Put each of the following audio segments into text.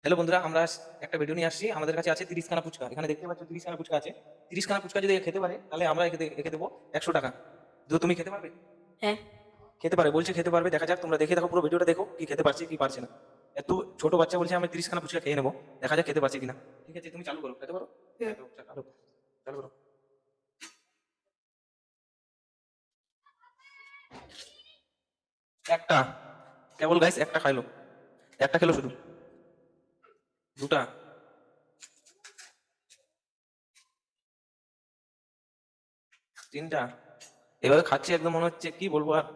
Hello বন্ধুরা, আমরা একটা ভিডিও নিয়ে আসছি। আমাদের কাছে আছে 30 খানা ফুচকা। এখানে দেখতে পাচ্ছ 30 খানা ফুচকা আছে। 30 খানা ফুচকা যদি এ খেতে পারে তাহলে আমরা একে দেবো 100 টাকা। তো তুমি খেতে পারবে? হ্যাঁ। খেতে পারে বলছে, খেতে পারবে। দেখা যাক, তোমরা দেখে দেখো, পুরো ভিডিওটা দেখো কি খেতে পারছে কি পারছে না। এত ছোট বাচ্চা বলছে আমি 30 খানা ফুচকা খেয়ে নেবো। দেখা যাক খেতে পারছে কিনা। ঠিক আছে, তুমি চালু করো, খেতে পারো? হ্যাঁ, তো চালু চালু করো। একটা, কেবল গাইস একটা খাইলো, একটা খেলো শুধু। দুটা, তিনটা, এভাবে খাচ্ছে একদম মনে হচ্ছে কি বলবো আর।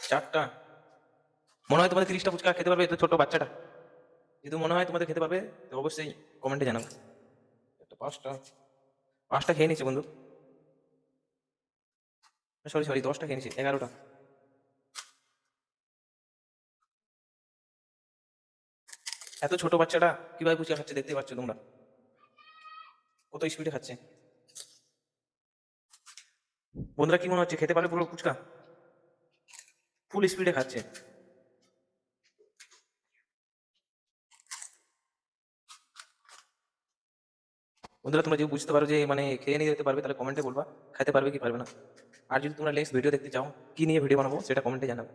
চারটা। মনে হয় তোমাদের 30টা ফুচকা খেতে পারবে এত ছোট বাচ্চাটা? যদি মনে হয় তোমাদের খেতে পারবে তো অবশ্যই কমেন্টে জানাবে। একটা, পাঁচটা, পাঁচটা খেয়ে নিচ্ছে বন্ধু। সরি সরি, 10টা খেয়ে নিচ্ছে, 11টা। এত ছোট বাচ্চাটা কিভাবে ফুচকা খাচ্ছে দেখতে পাচ্ছ তোমরা, কত স্পিডে খাচ্ছে। বন্ধুরা কি মনে হচ্ছে খেতে পারবে পুরো ফুচকা? ফুল স্পিডে খাচ্ছে। বন্ধুরা তোমরা যদি বুঝতে পারো যে মানে খেয়ে নিয়ে যেতে পারবে তাহলে কমেন্টে বলবা খেতে পারবে কি পারবে না। আর যদি তোমরা নেক্সট ভিডিও দেখতে চাও, কি নিয়ে ভিডিও বানাবো সেটা কমেন্টে জানাবে।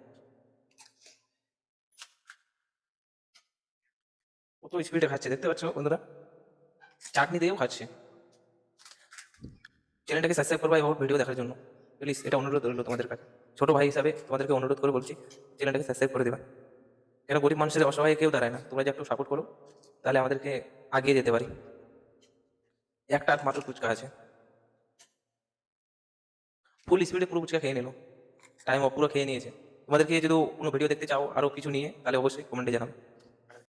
কত স্পিডে খাচ্ছে দেখতে পাচ্ছ বন্ধুরা, চাটনি দিয়েও খাচ্ছে। চ্যানেলটাকে সাবস্ক্রাইব করবা এবং ভিডিও দেখার জন্য প্লিজ, এটা অনুরোধ রইল তোমাদের কাছে। ছোট ভাই হিসাবে তোমাদেরকে অনুরোধ করে বলছি, চ্যানেলটাকে সাবস্ক্রাইব করে দেবা। কেন গরিব মানুষের অসহায় কেউ দাঁড়ায় না, তোমরা যে একটু সাপোর্ট করো তাহলে আমাদেরকে আগিয়ে যেতে পারি। একটা হাত মাত্র ফুচকা আছে, ফুল স্পিডে পুরো ফুচকা খেয়ে নিল, টাইম পুরো খেয়ে নিয়েছে। তোমাদেরকে যদি কোনো ভিডিও দেখতে চাও আরো কিছু নিয়ে তাহলে অবশ্যই কমেন্টে জানাও।